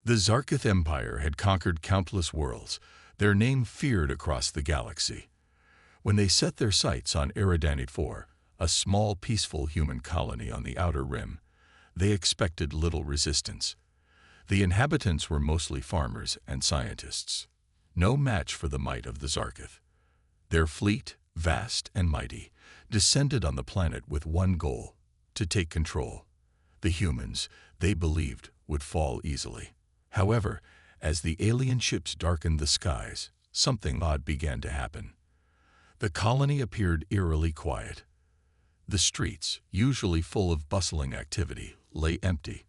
The Zarkith Empire had conquered countless worlds, their name feared across the galaxy. When they set their sights on Eridanite 4, a small, peaceful human colony on the outer rim, they expected little resistance. The inhabitants were mostly farmers and scientists, no match for the might of the Zarkith. Their fleet, vast and mighty, descended on the planet with one goal: to take control. The humans, they believed, would fall easily. However, as the alien ships darkened the skies, something odd began to happen. The colony appeared eerily quiet. The streets, usually full of bustling activity, lay empty.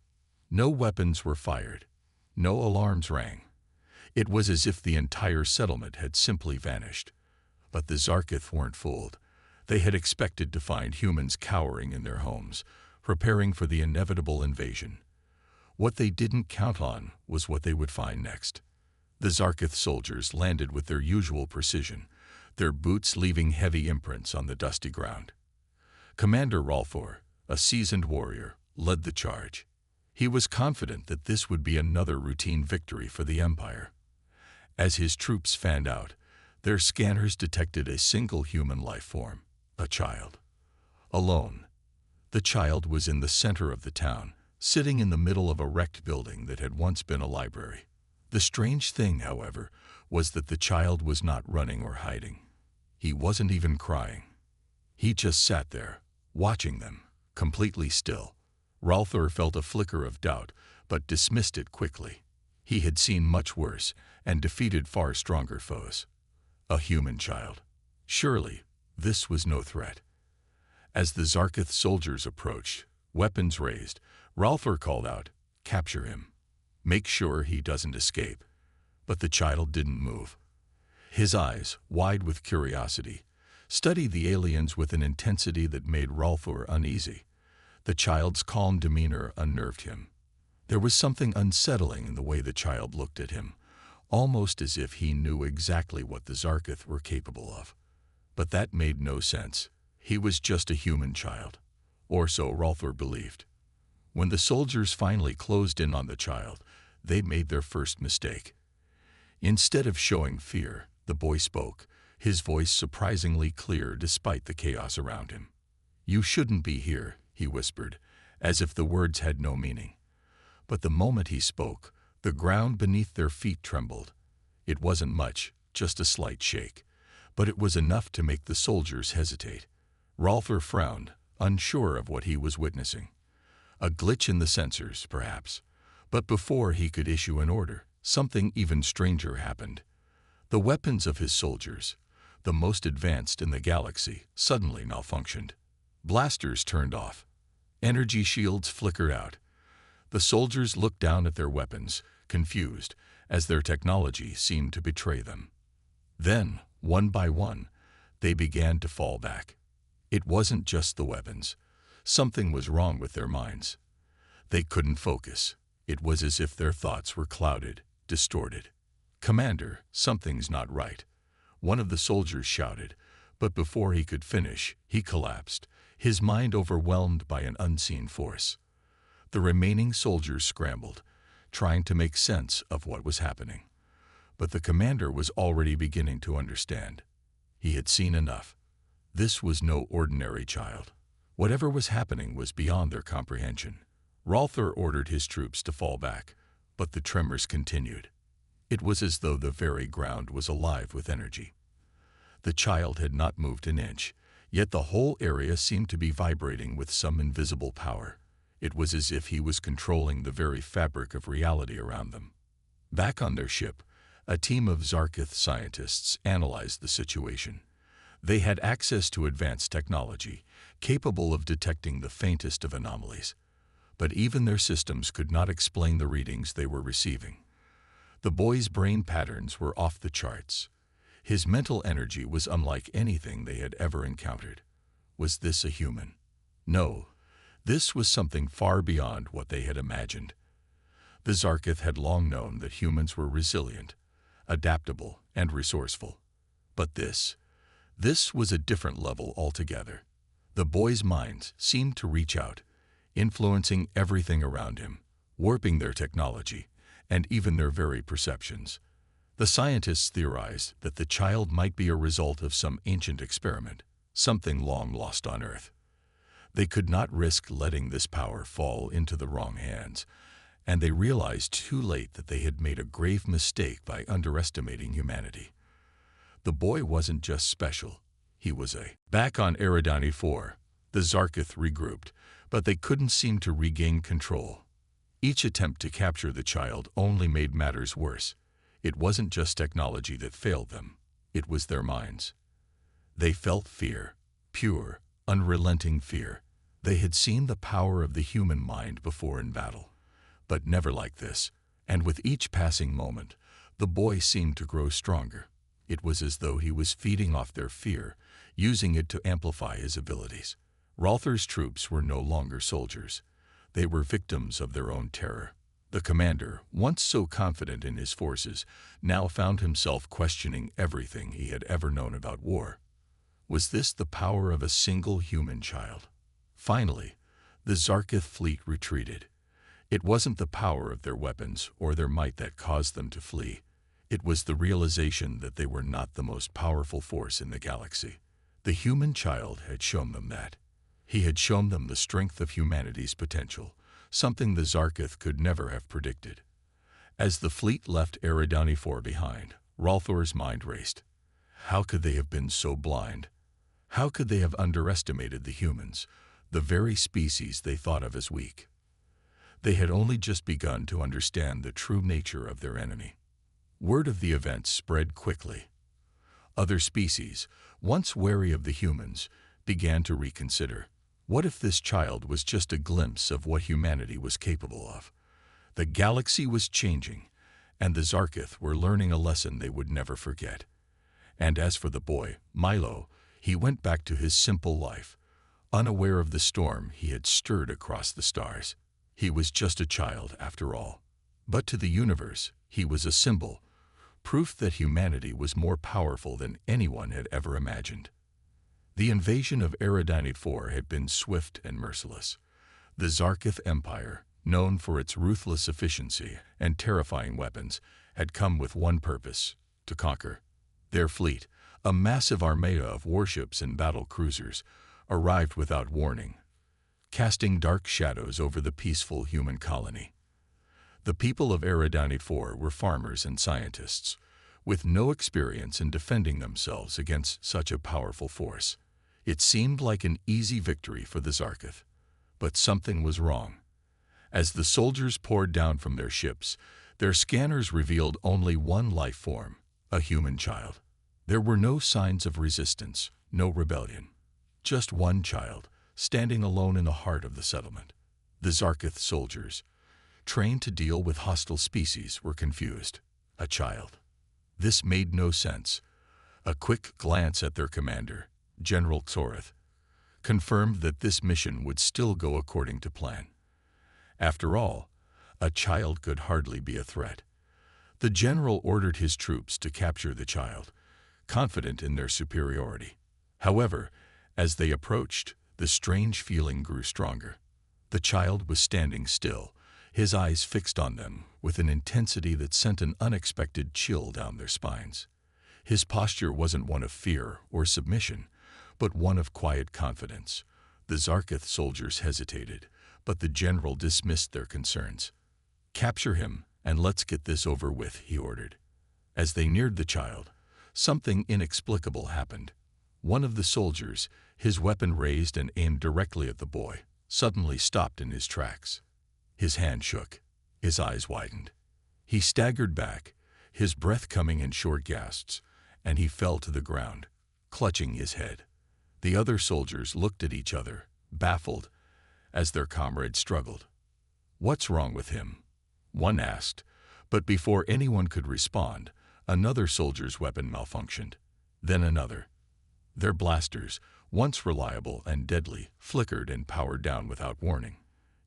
No weapons were fired. No alarms rang. It was as if the entire settlement had simply vanished. But the Zarkith weren't fooled. They had expected to find humans cowering in their homes, preparing for the inevitable invasion. What they didn't count on was what they would find next. The Zarkith soldiers landed with their usual precision, their boots leaving heavy imprints on the dusty ground. Commander Xothar, a seasoned warrior, led the charge. He was confident that this would be another routine victory for the Empire. As his troops fanned out, their scanners detected a single human life form, a child. Alone. The child was in the center of the town, sitting in the middle of a wrecked building that had once been a library. The strange thing, however, was that the child was not running or hiding. He wasn't even crying. He just sat there, watching them, completely still. Xothar felt a flicker of doubt, but dismissed it quickly. He had seen much worse and defeated far stronger foes. A human child. Surely, this was no threat. As the Zarkith soldiers approached, weapons raised, Xothar called out, "Capture him. Make sure he doesn't escape." But the child didn't move. His eyes, wide with curiosity, studied the aliens with an intensity that made Xothar uneasy. The child's calm demeanor unnerved him. There was something unsettling in the way the child looked at him, almost as if he knew exactly what the Zarkith were capable of. But that made no sense. He was just a human child, or so Xothar believed. When the soldiers finally closed in on the child, they made their first mistake. Instead of showing fear, the boy spoke, his voice surprisingly clear despite the chaos around him. "You shouldn't be here," he whispered, as if the words had no meaning. But the moment he spoke, the ground beneath their feet trembled. It wasn't much, just a slight shake, but it was enough to make the soldiers hesitate. Xothar frowned, unsure of what he was witnessing. A glitch in the sensors, perhaps. But before he could issue an order, something even stranger happened. The weapons of his soldiers, the most advanced in the galaxy, suddenly malfunctioned. Blasters turned off. Energy shields flickered out. The soldiers looked down at their weapons, confused, as their technology seemed to betray them. Then, one by one, they began to fall back. It wasn't just the weapons. Something was wrong with their minds. They couldn't focus. It was as if their thoughts were clouded, distorted. "Commander, something's not right," one of the soldiers shouted, but before he could finish, he collapsed, his mind overwhelmed by an unseen force. The remaining soldiers scrambled, trying to make sense of what was happening. But the commander was already beginning to understand. He had seen enough. This was no ordinary child. Whatever was happening was beyond their comprehension. Xothar ordered his troops to fall back, but the tremors continued. It was as though the very ground was alive with energy. The child had not moved an inch, yet the whole area seemed to be vibrating with some invisible power. It was as if he was controlling the very fabric of reality around them. Back on their ship, a team of Zarkith scientists analyzed the situation. They had access to advanced technology, capable of detecting the faintest of anomalies. But even their systems could not explain the readings they were receiving. The boy's brain patterns were off the charts. His mental energy was unlike anything they had ever encountered. Was this a human? No, this was something far beyond what they had imagined. The Zarkith had long known that humans were resilient, adaptable, and resourceful. But this was a different level altogether. The boy's mind seemed to reach out, influencing everything around him, warping their technology, and even their very perceptions. The scientists theorized that the child might be a result of some ancient experiment, something long lost on Earth. They could not risk letting this power fall into the wrong hands, and they realized too late that they had made a grave mistake by underestimating humanity. The boy wasn't just special, he was a... Back on Eridani 4, the Zarkith regrouped, but they couldn't seem to regain control. Each attempt to capture the child only made matters worse. It wasn't just technology that failed them, it was their minds. They felt fear, pure, unrelenting fear. They had seen the power of the human mind before in battle, but never like this, and with each passing moment, the boy seemed to grow stronger. It was as though he was feeding off their fear, using it to amplify his abilities. Xothar's troops were no longer soldiers. They were victims of their own terror. The commander, once so confident in his forces, now found himself questioning everything he had ever known about war. Was this the power of a single human child? Finally, the Zarkith fleet retreated. It wasn't the power of their weapons or their might that caused them to flee. It was the realization that they were not the most powerful force in the galaxy. The human child had shown them that. He had shown them the strength of humanity's potential, something the Zarkith could never have predicted. As the fleet left Eridani 4 behind, Xothar's mind raced. How could they have been so blind? How could they have underestimated the humans, the very species they thought of as weak? They had only just begun to understand the true nature of their enemy. Word of the events spread quickly. Other species, once wary of the humans, began to reconsider. What if this child was just a glimpse of what humanity was capable of? The galaxy was changing, and the Zarkith were learning a lesson they would never forget. And as for the boy, Milo, he went back to his simple life, unaware of the storm he had stirred across the stars. He was just a child, after all. But to the universe, he was a symbol, proof that humanity was more powerful than anyone had ever imagined. The invasion of Eridani 4 had been swift and merciless. The Zarkith Empire, known for its ruthless efficiency and terrifying weapons, had come with one purpose: to conquer. Their fleet, a massive armada of warships and battle cruisers, arrived without warning, casting dark shadows over the peaceful human colony. The people of Eridani 4 were farmers and scientists, with no experience in defending themselves against such a powerful force. It seemed like an easy victory for the Zarkith, but something was wrong. As the soldiers poured down from their ships, their scanners revealed only one life form, a human child. There were no signs of resistance, no rebellion. Just one child, standing alone in the heart of the settlement. The Zarkith soldiers, trained to deal with hostile species, were confused. A child. This made no sense. A quick glance at their commander, General Xothar, confirmed that this mission would still go according to plan. After all, a child could hardly be a threat. The general ordered his troops to capture the child, confident in their superiority. However, as they approached, the strange feeling grew stronger. The child was standing still, his eyes fixed on them with an intensity that sent an unexpected chill down their spines. His posture wasn't one of fear or submission, but one of quiet confidence. The Zarkith soldiers hesitated, but the general dismissed their concerns. "Capture him, and let's get this over with," he ordered. As they neared the child, something inexplicable happened. One of the soldiers, his weapon raised and aimed directly at the boy, suddenly stopped in his tracks. His hand shook, his eyes widened. He staggered back, his breath coming in short gasps, and he fell to the ground, clutching his head. The other soldiers looked at each other, baffled, as their comrade struggled. "What's wrong with him?" one asked, but before anyone could respond, another soldier's weapon malfunctioned, then another. Their blasters, once reliable and deadly, flickered and powered down without warning.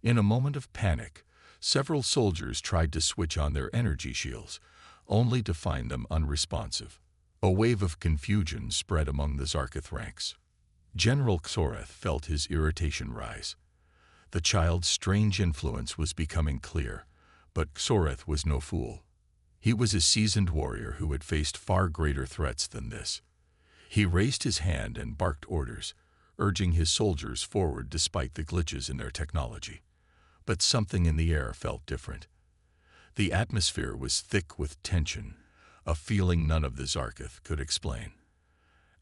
In a moment of panic, several soldiers tried to switch on their energy shields, only to find them unresponsive. A wave of confusion spread among the Zarkith ranks. General Xothar felt his irritation rise. The child's strange influence was becoming clear, But Xothar was no fool. He was a seasoned warrior who had faced far greater threats than this. He raised his hand and barked orders, urging his soldiers forward despite the glitches in their technology. But something in the air felt different. The atmosphere was thick with tension, a feeling none of the Xothar could explain.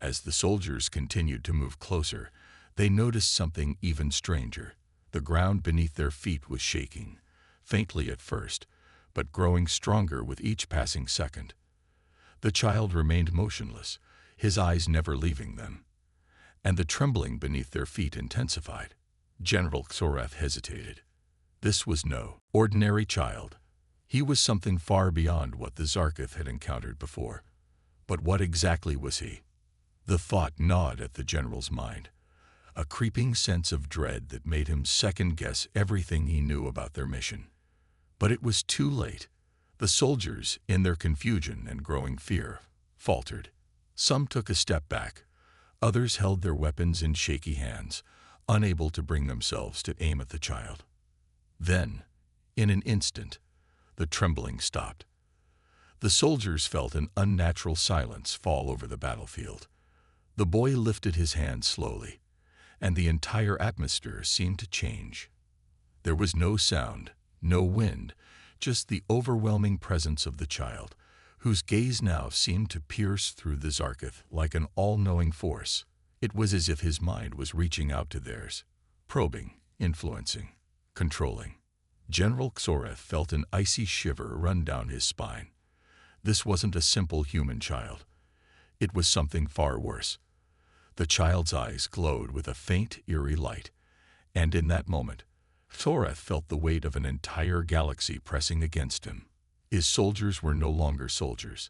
As the soldiers continued to move closer, they noticed something even stranger. The ground beneath their feet was shaking, faintly at first, but growing stronger with each passing second. The child remained motionless, his eyes never leaving them, and the trembling beneath their feet intensified. General Xothar hesitated. This was no ordinary child. He was something far beyond what the Xothar had encountered before. But what exactly was he? The thought gnawed at the general's mind, a creeping sense of dread that made him second-guess everything he knew about their mission. But it was too late. The soldiers, in their confusion and growing fear, faltered. Some took a step back. Others held their weapons in shaky hands, unable to bring themselves to aim at the child. Then, in an instant, the trembling stopped. The soldiers felt an unnatural silence fall over the battlefield. The boy lifted his hand slowly, and the entire atmosphere seemed to change. There was no sound, no wind, just the overwhelming presence of the child, whose gaze now seemed to pierce through the Xothar like an all-knowing force. It was as if his mind was reaching out to theirs, probing, influencing, controlling. General Xothar felt an icy shiver run down his spine. This wasn't a simple human child. It was something far worse. The child's eyes glowed with a faint, eerie light, and in that moment, Xothar felt the weight of an entire galaxy pressing against him. His soldiers were no longer soldiers.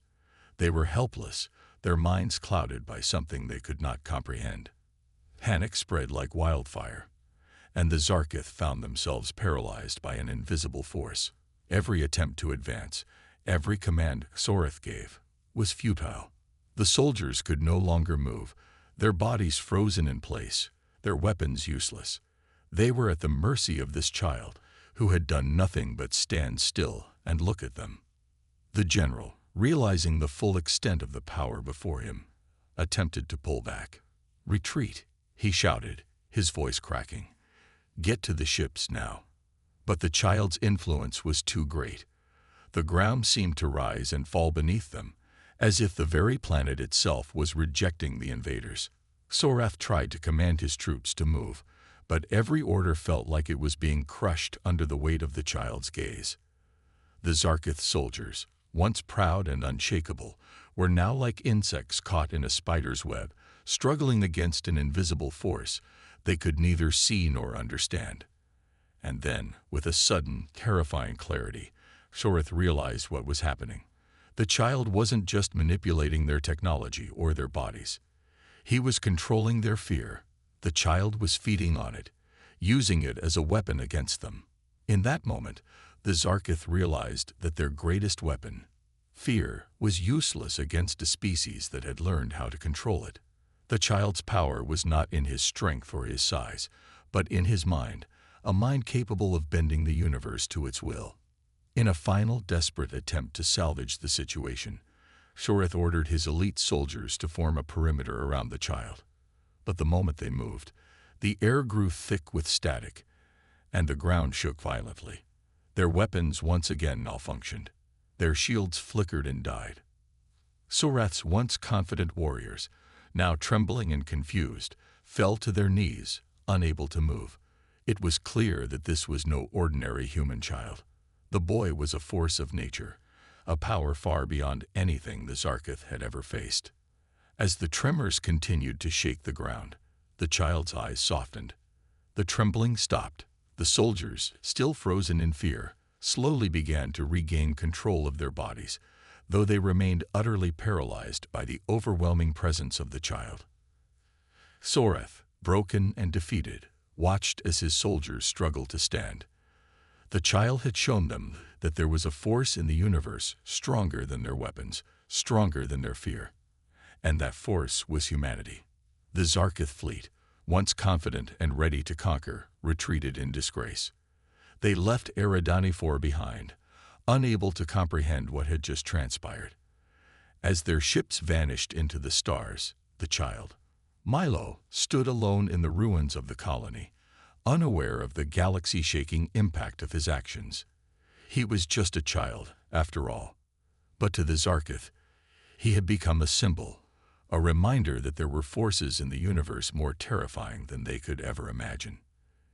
They were helpless, their minds clouded by something they could not comprehend. Panic spread like wildfire, and the Xothar found themselves paralyzed by an invisible force. Every attempt to advance, every command Xothar gave, was futile. The soldiers could no longer move, their bodies frozen in place, their weapons useless. They were at the mercy of this child, who had done nothing but stand still and look at them. The general, realizing the full extent of the power before him, attempted to pull back. "Retreat," he shouted, his voice cracking. "Get to the ships now." But the child's influence was too great. The ground seemed to rise and fall beneath them, as if the very planet itself was rejecting the invaders. Xothar tried to command his troops to move, but every order felt like it was being crushed under the weight of the child's gaze. The Xothar soldiers, once proud and unshakable, were now like insects caught in a spider's web, struggling against an invisible force they could neither see nor understand. And then, with a sudden, terrifying clarity, Xothar realized what was happening. The child wasn't just manipulating their technology or their bodies. He was controlling their fear. The child was feeding on it, using it as a weapon against them. In that moment, the Xothar realized that their greatest weapon, fear, was useless against a species that had learned how to control it. The child's power was not in his strength or his size, but in his mind, a mind capable of bending the universe to its will. In a final, desperate attempt to salvage the situation, Xothar ordered his elite soldiers to form a perimeter around the child. But the moment they moved, the air grew thick with static, and the ground shook violently. Their weapons once again malfunctioned. Their shields flickered and died. Xothar's once confident warriors, now trembling and confused, fell to their knees, unable to move. It was clear that this was no ordinary human child. The boy was a force of nature, a power far beyond anything the Xothar had ever faced. As the tremors continued to shake the ground, the child's eyes softened. The trembling stopped. The soldiers, still frozen in fear, slowly began to regain control of their bodies, though they remained utterly paralyzed by the overwhelming presence of the child. Xothar, broken and defeated, watched as his soldiers struggled to stand. The child had shown them that there was a force in the universe stronger than their weapons, stronger than their fear. And that force was humanity. The Xothar fleet, once confident and ready to conquer, retreated in disgrace. They left Eridani IV behind, unable to comprehend what had just transpired. As their ships vanished into the stars, the child, Milo, stood alone in the ruins of the colony, unaware of the galaxy-shaking impact of his actions. He was just a child, after all. But to the Zarkith, he had become a symbol, a reminder that there were forces in the universe more terrifying than they could ever imagine.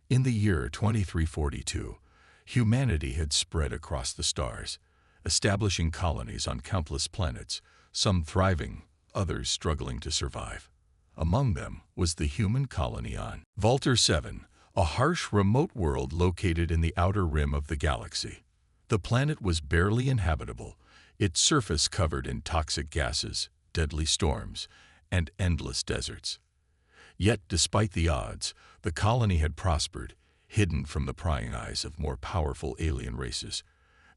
In the year 2342, humanity had spread across the stars, establishing colonies on countless planets, some thriving, others struggling to survive. Among them was the human colony on Xothar 7, a harsh, remote world located in the outer rim of the galaxy. The planet was barely inhabitable, its surface covered in toxic gases, deadly storms, and endless deserts. Yet, despite the odds, the colony had prospered, hidden from the prying eyes of more powerful alien races.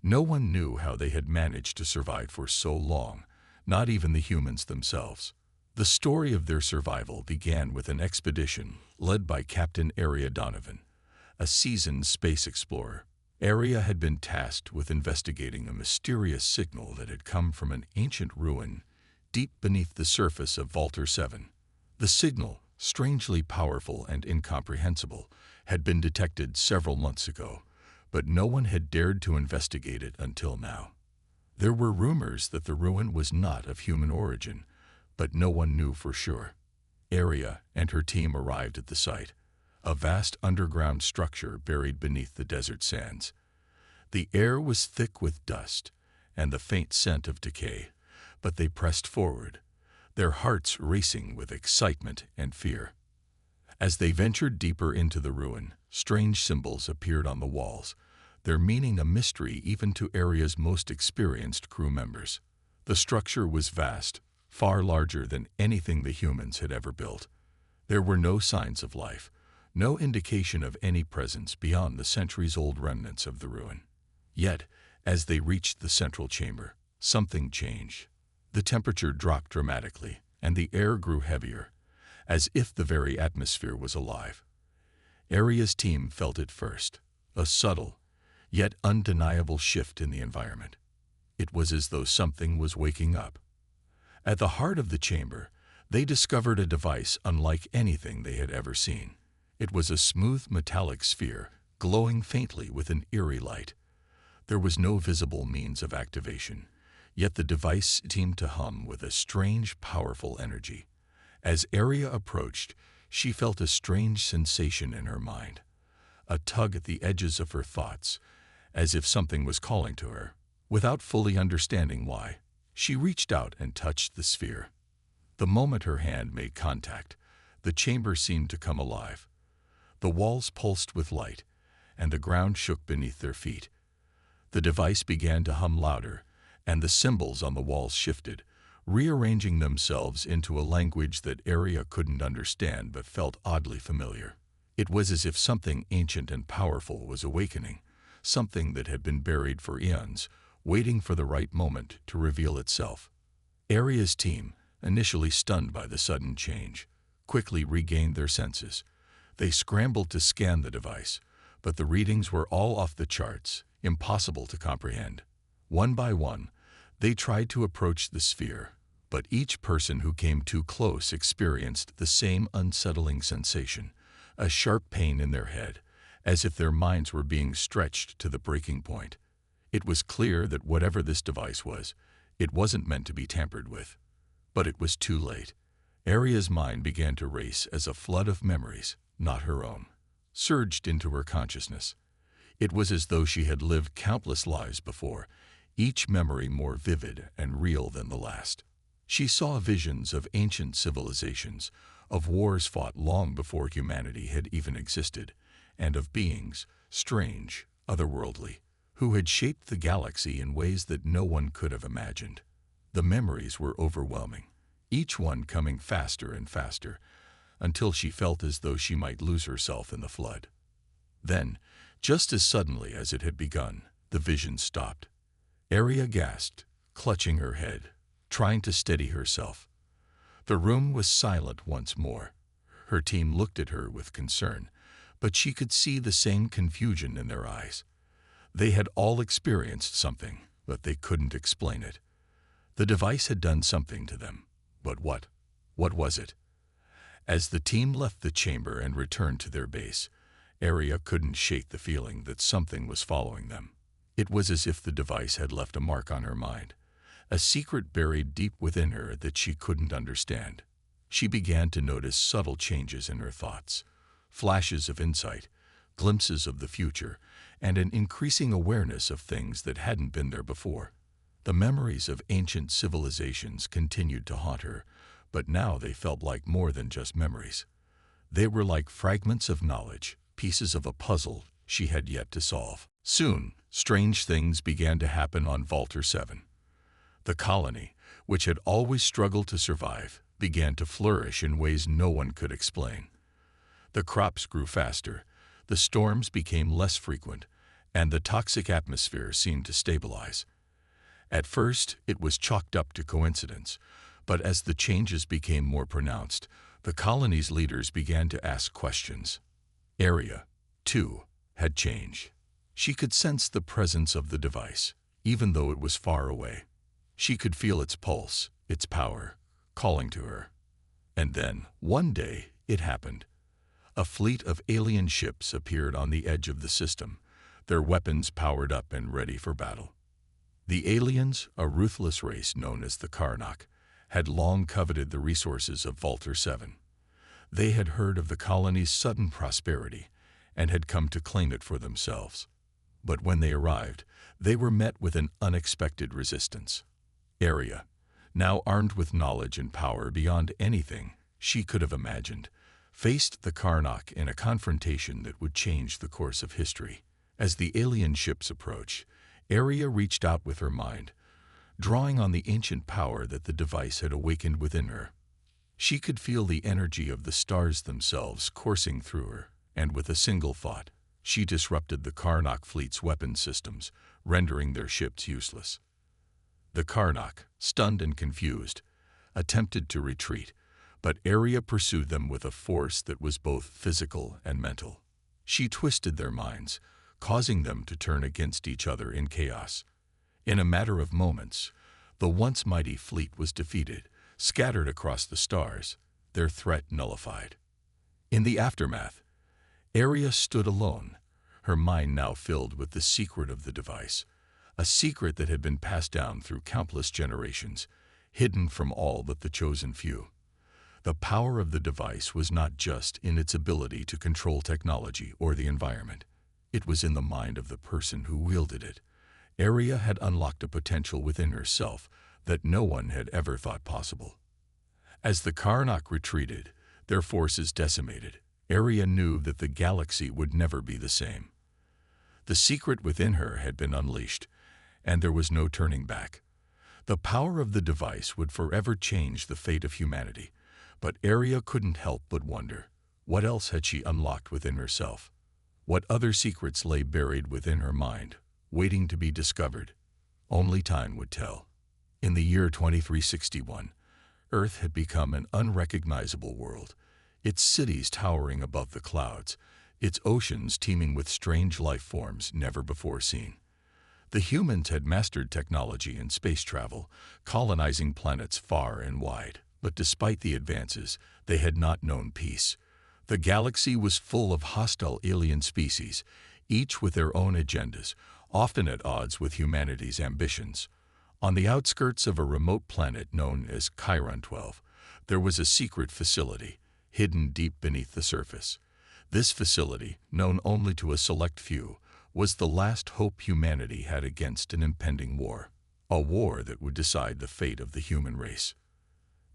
No one knew how they had managed to survive for so long, not even the humans themselves. The story of their survival began with an expedition led by Captain Aria Donovan, a seasoned space explorer. Aria had been tasked with investigating a mysterious signal that had come from an ancient ruin deep beneath the surface of Xothar 7. The signal, strangely powerful and incomprehensible, had been detected several months ago, but no one had dared to investigate it until now. There were rumors that the ruin was not of human origin, but no one knew for sure. Aria and her team arrived at the site, a vast underground structure buried beneath the desert sands. The air was thick with dust and the faint scent of decay, but they pressed forward, their hearts racing with excitement and fear. As they ventured deeper into the ruin, strange symbols appeared on the walls, their meaning a mystery even to Aria's most experienced crew members. The structure was vast, far larger than anything the humans had ever built. There were no signs of life, no indication of any presence beyond the centuries-old remnants of the ruin. Yet, as they reached the central chamber, something changed. The temperature dropped dramatically, and the air grew heavier, as if the very atmosphere was alive. Aria's team felt it first, a subtle, yet undeniable shift in the environment. It was as though something was waking up. At the heart of the chamber, they discovered a device unlike anything they had ever seen. It was a smooth metallic sphere, glowing faintly with an eerie light. There was no visible means of activation, yet the device seemed to hum with a strange, powerful energy. As Aria approached, she felt a strange sensation in her mind, a tug at the edges of her thoughts, as if something was calling to her. Without fully understanding why, she reached out and touched the sphere. The moment her hand made contact, the chamber seemed to come alive. The walls pulsed with light, and the ground shook beneath their feet. The device began to hum louder, and the symbols on the walls shifted, rearranging themselves into a language that Aria couldn't understand but felt oddly familiar. It was as if something ancient and powerful was awakening, something that had been buried for eons, waiting for the right moment to reveal itself. Aria's team, initially stunned by the sudden change, quickly regained their senses. They scrambled to scan the device, but the readings were all off the charts, impossible to comprehend. One by one, they tried to approach the sphere, but each person who came too close experienced the same unsettling sensation, a sharp pain in their head, as if their minds were being stretched to the breaking point. It was clear that whatever this device was, it wasn't meant to be tampered with. But it was too late. Aria's mind began to race as a flood of memories, not her own, surged into her consciousness. It was as though she had lived countless lives before, each memory more vivid and real than the last. She saw visions of ancient civilizations, of wars fought long before humanity had even existed, and of beings, strange, otherworldly, who had shaped the galaxy in ways that no one could have imagined. The memories were overwhelming, each one coming faster and faster, until she felt as though she might lose herself in the flood. Then, just as suddenly as it had begun, the vision stopped. Aria gasped, clutching her head, trying to steady herself. The room was silent once more. Her team looked at her with concern, but she could see the same confusion in their eyes. They had all experienced something, but they couldn't explain it. The device had done something to them. But what? What was it? As the team left the chamber and returned to their base, Arya couldn't shake the feeling that something was following them. It was as if the device had left a mark on her mind, a secret buried deep within her that she couldn't understand. She began to notice subtle changes in her thoughts, flashes of insight, glimpses of the future, and an increasing awareness of things that hadn't been there before. The memories of ancient civilizations continued to haunt her, but now they felt like more than just memories. They were like fragments of knowledge, pieces of a puzzle she had yet to solve. Soon, strange things began to happen on Xothar 7. The colony, which had always struggled to survive, began to flourish in ways no one could explain. The crops grew faster, the storms became less frequent, and the toxic atmosphere seemed to stabilize. At first, it was chalked up to coincidence, but as the changes became more pronounced, the colony's leaders began to ask questions. Arya, too, had changed. She could sense the presence of the device, even though it was far away. She could feel its pulse, its power, calling to her. And then, one day, it happened. A fleet of alien ships appeared on the edge of the system, their weapons powered up and ready for battle. The aliens, a ruthless race known as the Karnak, had long coveted the resources of Xothar 7. They had heard of the colony's sudden prosperity and had come to claim it for themselves. But when they arrived, they were met with an unexpected resistance. Arya, now armed with knowledge and power beyond anything she could have imagined, faced the Karnak in a confrontation that would change the course of history. As the alien ships approached, Arya reached out with her mind, drawing on the ancient power that the device had awakened within her. She could feel the energy of the stars themselves coursing through her, and with a single thought, she disrupted the Karnak fleet's weapon systems, rendering their ships useless. The Karnak, stunned and confused, attempted to retreat, but Arya pursued them with a force that was both physical and mental. She twisted their minds, causing them to turn against each other in chaos. In a matter of moments, the once mighty fleet was defeated, scattered across the stars, their threat nullified. In the aftermath, Arya stood alone, her mind now filled with the secret of the device, a secret that had been passed down through countless generations, hidden from all but the chosen few. The power of the device was not just in its ability to control technology or the environment. It was in the mind of the person who wielded it. Arya had unlocked a potential within herself that no one had ever thought possible. As the Karnak retreated, their forces decimated, Arya knew that the galaxy would never be the same. The secret within her had been unleashed, and there was no turning back. The power of the device would forever change the fate of humanity, but Arya couldn't help but wonder, what else had she unlocked within herself? What other secrets lay buried within her mind, waiting to be discovered? Only time would tell. In the year 2361, Earth had become an unrecognizable world, its cities towering above the clouds, its oceans teeming with strange life forms never before seen. The humans had mastered technology and space travel, colonizing planets far and wide. But despite the advances, they had not known peace. The galaxy was full of hostile alien species, each with their own agendas, often at odds with humanity's ambitions. On the outskirts of a remote planet known as Chiron 12, there was a secret facility, hidden deep beneath the surface. This facility, known only to a select few, was the last hope humanity had against an impending war, a war that would decide the fate of the human race.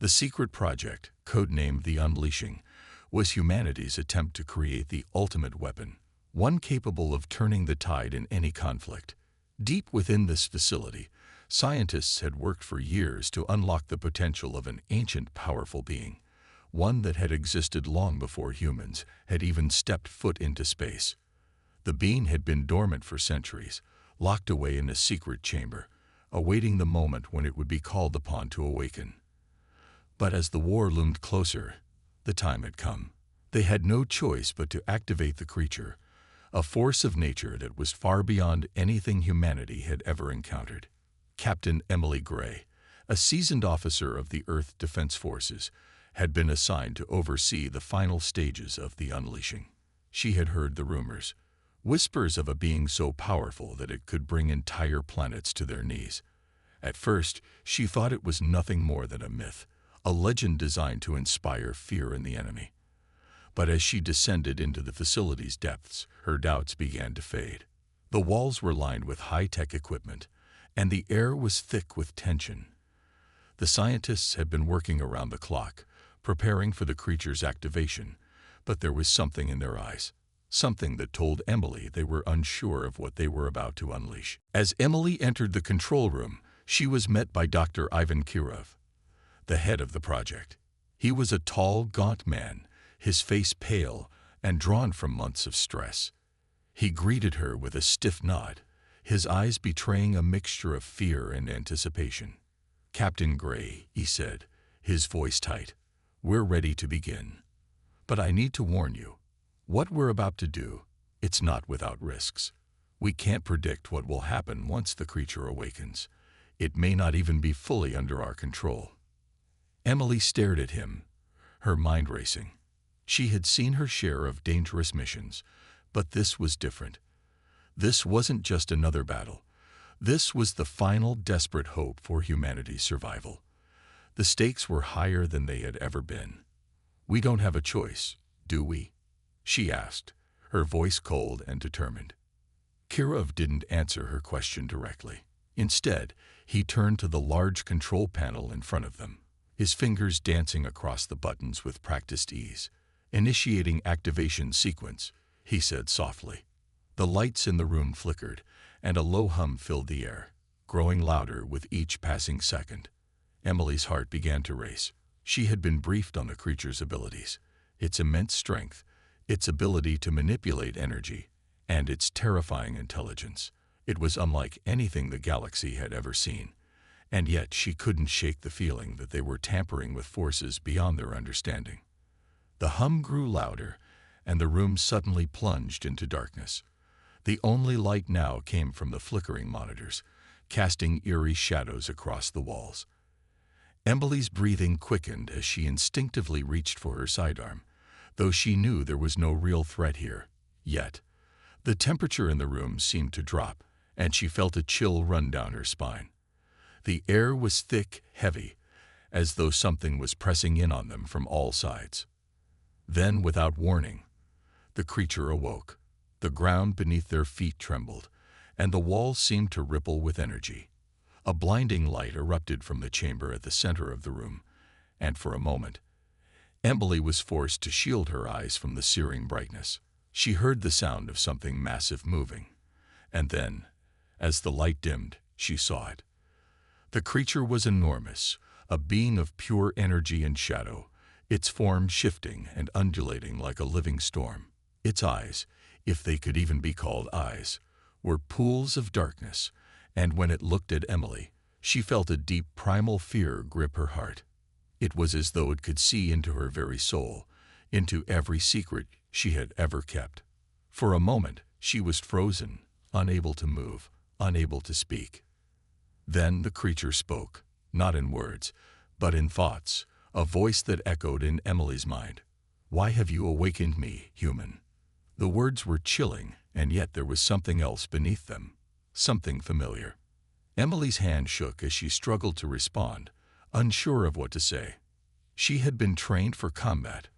The secret project, codenamed the Unleashing, was humanity's attempt to create the ultimate weapon, one capable of turning the tide in any conflict. Deep within this facility, scientists had worked for years to unlock the potential of an ancient, powerful being, one that had existed long before humans had even stepped foot into space. The being had been dormant for centuries, locked away in a secret chamber, awaiting the moment when it would be called upon to awaken. But as the war loomed closer, the time had come. They had no choice but to activate the creature, a force of nature that was far beyond anything humanity had ever encountered. Captain Emily Gray, a seasoned officer of the Earth Defense Forces, had been assigned to oversee the final stages of the unleashing. She had heard the rumors, whispers of a being so powerful that it could bring entire planets to their knees. At first, she thought it was nothing more than a myth, a legend designed to inspire fear in the enemy. But as she descended into the facility's depths, her doubts began to fade. The walls were lined with high-tech equipment, and the air was thick with tension. The scientists had been working around the clock, preparing for the creature's activation, but there was something in their eyes, something that told Emily they were unsure of what they were about to unleash. As Emily entered the control room, she was met by Dr. Ivan Kirov, the head of the project. He was a tall, gaunt man, his face pale and drawn from months of stress. He greeted her with a stiff nod, his eyes betraying a mixture of fear and anticipation. "Captain Gray," he said, his voice tight, "we're ready to begin. But I need to warn you, what we're about to do, it's not without risks. We can't predict what will happen once the creature awakens. It may not even be fully under our control." Emily stared at him, her mind racing. She had seen her share of dangerous missions, but this was different. This wasn't just another battle. This was the final desperate hope for humanity's survival. The stakes were higher than they had ever been. "We don't have a choice, do we?" she asked, her voice cold and determined. Kirov didn't answer her question directly. Instead, he turned to the large control panel in front of them, his fingers dancing across the buttons with practiced ease. "Initiating activation sequence," he said softly. The lights in the room flickered, and a low hum filled the air, growing louder with each passing second. Emily's heart began to race. She had been briefed on the creature's abilities, its immense strength, its ability to manipulate energy, and its terrifying intelligence. It was unlike anything the galaxy had ever seen, and yet she couldn't shake the feeling that they were tampering with forces beyond their understanding. The hum grew louder, and the room suddenly plunged into darkness. The only light now came from the flickering monitors, casting eerie shadows across the walls. Emily's breathing quickened as she instinctively reached for her sidearm, though she knew there was no real threat here, yet. The temperature in the room seemed to drop, and she felt a chill run down her spine. The air was thick, heavy, as though something was pressing in on them from all sides. Then, without warning, the creature awoke. The ground beneath their feet trembled, and the walls seemed to ripple with energy. A blinding light erupted from the chamber at the center of the room, and for a moment, Emily was forced to shield her eyes from the searing brightness. She heard the sound of something massive moving, and then, as the light dimmed, she saw it. The creature was enormous, a being of pure energy and shadow, its form shifting and undulating like a living storm. Its eyes, if they could even be called eyes, were pools of darkness, and when it looked at Emily, she felt a deep primal fear grip her heart. It was as though it could see into her very soul, into every secret she had ever kept. For a moment, she was frozen, unable to move, unable to speak. Then the creature spoke, not in words, but in thoughts, a voice that echoed in Emily's mind. "Why have you awakened me, human?" The words were chilling, and yet there was something else beneath them, something familiar. Emily's hand shook as she struggled to respond, unsure of what to say. She had been trained for combat,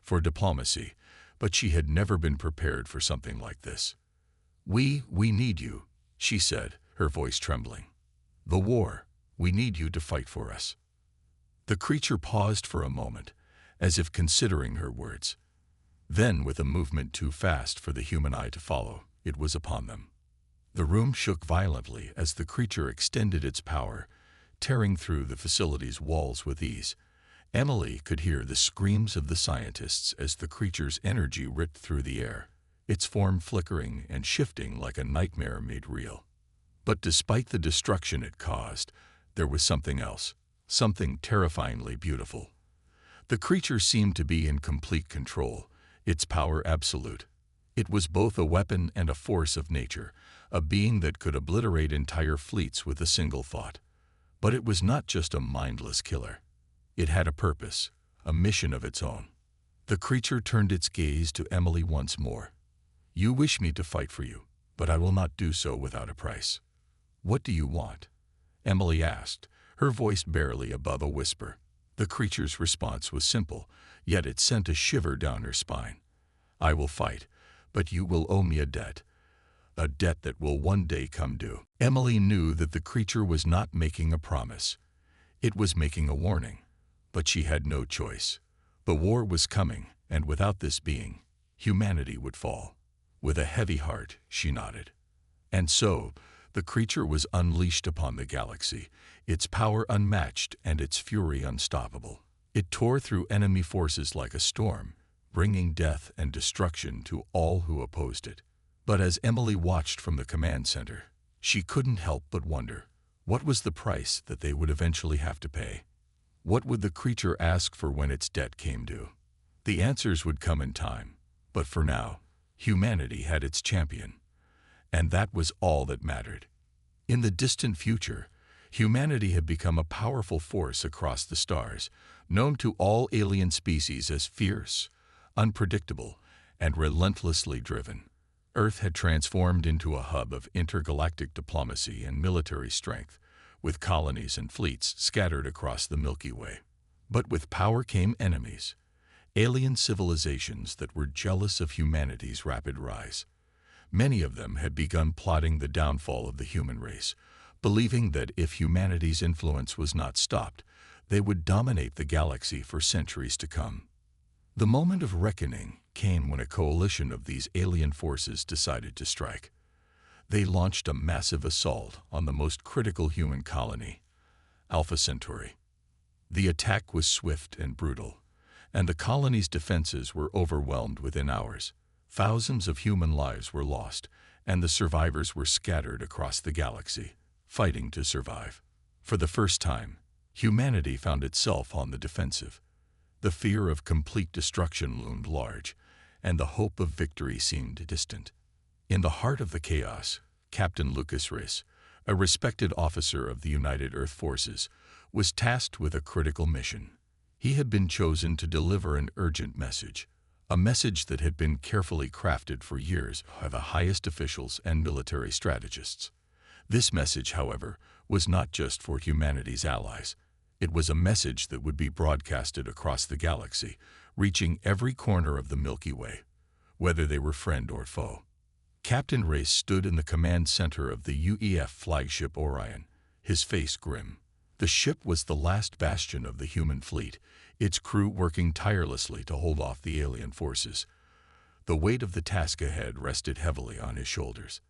for diplomacy, but she had never been prepared for something like this. We need you," she said, her voice trembling. "The war, we need you to fight for us." The creature paused for a moment, as if considering her words. Then, with a movement too fast for the human eye to follow, it was upon them. The room shook violently as the creature extended its power, tearing through the facility's walls with ease. Emily could hear the screams of the scientists as the creature's energy ripped through the air, its form flickering and shifting like a nightmare made real. But despite the destruction it caused, there was something else, something terrifyingly beautiful. The creature seemed to be in complete control, its power absolute. It was both a weapon and a force of nature, a being that could obliterate entire fleets with a single thought. But it was not just a mindless killer. It had a purpose, a mission of its own. The creature turned its gaze to Emily once more. "You wish me to fight for you, but I will not do so without a price. What do you want?" Emily asked, her voice barely above a whisper. The creature's response was simple, yet it sent a shiver down her spine. "I will fight, but you will owe me a debt that will one day come due." Emily knew that the creature was not making a promise. It was making a warning, but she had no choice. The war was coming, and without this being, humanity would fall. With a heavy heart, she nodded. And so, the creature was unleashed upon the galaxy, its power unmatched and its fury unstoppable. It tore through enemy forces like a storm, bringing death and destruction to all who opposed it. But as Emily watched from the command center, she couldn't help but wonder, what was the price that they would eventually have to pay? What would the creature ask for when its debt came due? The answers would come in time, but for now, humanity had its champion. And that was all that mattered. In the distant future, humanity had become a powerful force across the stars, known to all alien species as fierce, unpredictable, and relentlessly driven. Earth had transformed into a hub of intergalactic diplomacy and military strength, with colonies and fleets scattered across the Milky Way. But with power came enemies, alien civilizations that were jealous of humanity's rapid rise. Many of them had begun plotting the downfall of the human race, believing that if humanity's influence was not stopped, they would dominate the galaxy for centuries to come. The moment of reckoning came when a coalition of these alien forces decided to strike. They launched a massive assault on the most critical human colony, Alpha Centauri. The attack was swift and brutal, and the colony's defenses were overwhelmed within hours. Thousands of human lives were lost, and the survivors were scattered across the galaxy, fighting to survive. For the first time, humanity found itself on the defensive. The fear of complete destruction loomed large, and the hope of victory seemed distant. In the heart of the chaos, Captain Lucas Riss, a respected officer of the United Earth Forces, was tasked with a critical mission. He had been chosen to deliver an urgent message, a message that had been carefully crafted for years by the highest officials and military strategists. This message, however, was not just for humanity's allies. It was a message that would be broadcasted across the galaxy, reaching every corner of the Milky Way, whether they were friend or foe. Captain Race stood in the command center of the UEF flagship Orion, his face grim. The ship was the last bastion of the human fleet, its crew working tirelessly to hold off the alien forces. The weight of the task ahead rested heavily on his shoulders.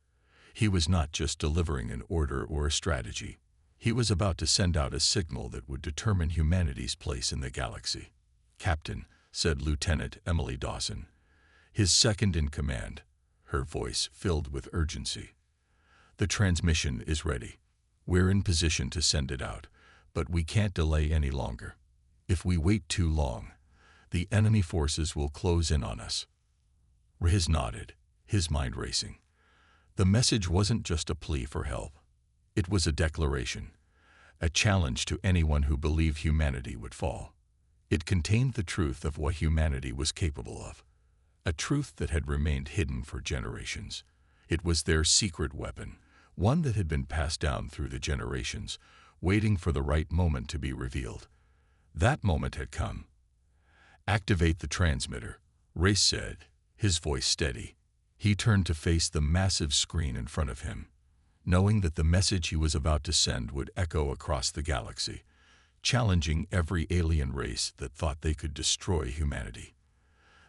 He was not just delivering an order or a strategy. He was about to send out a signal that would determine humanity's place in the galaxy. "Captain," said Lieutenant Emily Dawson, his second in command, her voice filled with urgency. "The transmission is ready. We're in position to send it out, but we can't delay any longer. If we wait too long, the enemy forces will close in on us." Riz nodded, his mind racing. The message wasn't just a plea for help. It was a declaration, a challenge to anyone who believed humanity would fall. It contained the truth of what humanity was capable of, a truth that had remained hidden for generations. It was their secret weapon, one that had been passed down through the generations, waiting for the right moment to be revealed. That moment had come. "Activate the transmitter," Race said, his voice steady. He turned to face the massive screen in front of him, knowing that the message he was about to send would echo across the galaxy, challenging every alien race that thought they could destroy humanity.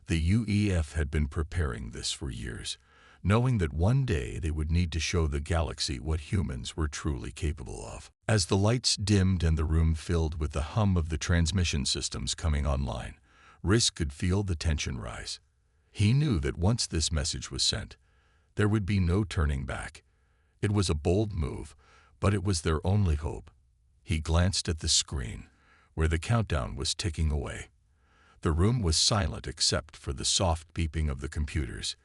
The UEF had been preparing this for years, knowing that one day they would need to show the galaxy what humans were truly capable of. As the lights dimmed and the room filled with the hum of the transmission systems coming online, Riss could feel the tension rise. He knew that once this message was sent, there would be no turning back. It was a bold move, but it was their only hope. He glanced at the screen, where the countdown was ticking away. The room was silent except for the soft beeping of the computers,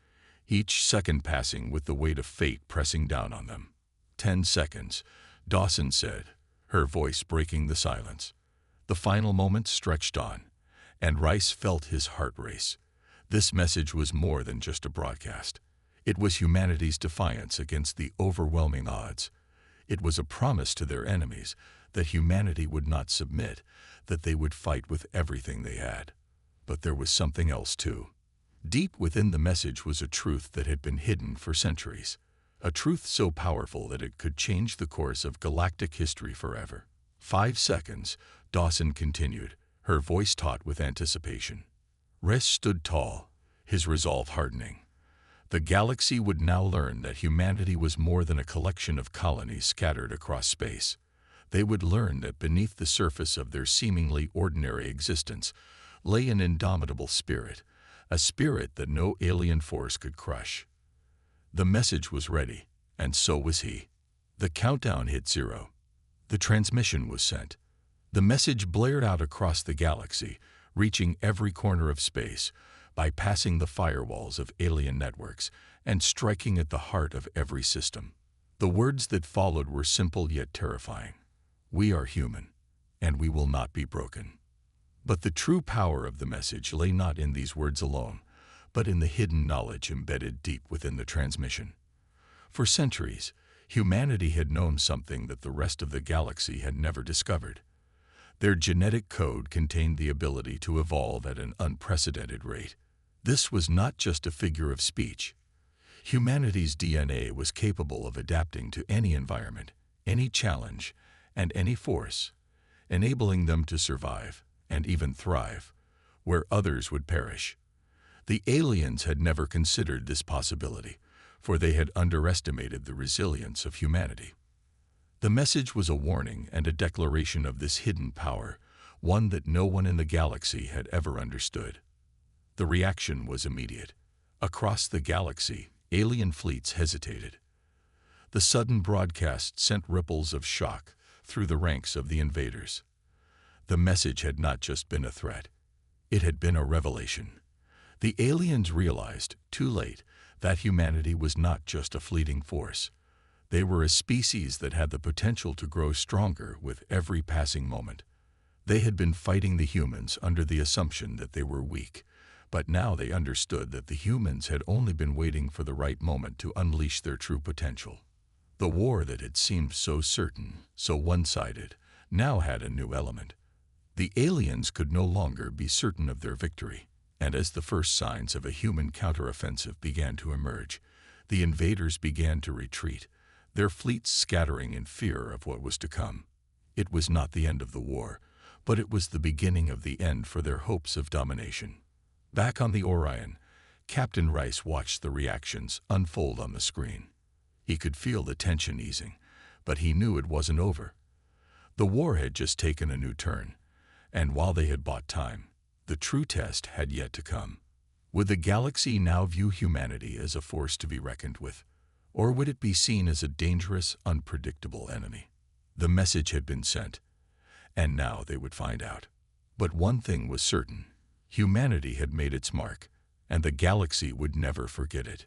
each second passing with the weight of fate pressing down on them. 10 seconds, Dawson said, her voice breaking the silence. The final moments stretched on, and Rice felt his heart race. This message was more than just a broadcast. It was humanity's defiance against the overwhelming odds. It was a promise to their enemies that humanity would not submit, that they would fight with everything they had. But there was something else too. Deep within the message was a truth that had been hidden for centuries. A truth so powerful that it could change the course of galactic history forever. 5 seconds, Dawson continued, her voice taut with anticipation. Rice stood tall, his resolve hardening. The galaxy would now learn that humanity was more than a collection of colonies scattered across space. They would learn that beneath the surface of their seemingly ordinary existence lay an indomitable spirit, a spirit that no alien force could crush. The message was ready, and so was he. The countdown hit 0. The transmission was sent. The message blared out across the galaxy, reaching every corner of space, bypassing the firewalls of alien networks and striking at the heart of every system. The words that followed were simple yet terrifying. We are human, and we will not be broken. But the true power of the message lay not in these words alone, but in the hidden knowledge embedded deep within the transmission. For centuries, humanity had known something that the rest of the galaxy had never discovered. Their genetic code contained the ability to evolve at an unprecedented rate. This was not just a figure of speech. Humanity's DNA was capable of adapting to any environment, any challenge, and any force, enabling them to survive and even thrive where others would perish. The aliens had never considered this possibility, for they had underestimated the resilience of humanity. The message was a warning and a declaration of this hidden power, one that no one in the galaxy had ever understood. The reaction was immediate. Across the galaxy, alien fleets hesitated. The sudden broadcast sent ripples of shock through the ranks of the invaders. The message had not just been a threat. It had been a revelation. The aliens realized, too late, that humanity was not just a fleeting force. They were a species that had the potential to grow stronger with every passing moment. They had been fighting the humans under the assumption that they were weak, but now they understood that the humans had only been waiting for the right moment to unleash their true potential. The war that had seemed so certain, so one-sided, now had a new element. The aliens could no longer be certain of their victory, and as the first signs of a human counteroffensive began to emerge, the invaders began to retreat, their fleets scattering in fear of what was to come. It was not the end of the war, but it was the beginning of the end for their hopes of domination. Back on the Orion, Captain Rice watched the reactions unfold on the screen. He could feel the tension easing, but he knew it wasn't over. The war had just taken a new turn, and while they had bought time, the true test had yet to come. Would the galaxy now view humanity as a force to be reckoned with, or would it be seen as a dangerous, unpredictable enemy? The message had been sent, and now they would find out. But one thing was certain: humanity had made its mark, and the galaxy would never forget it.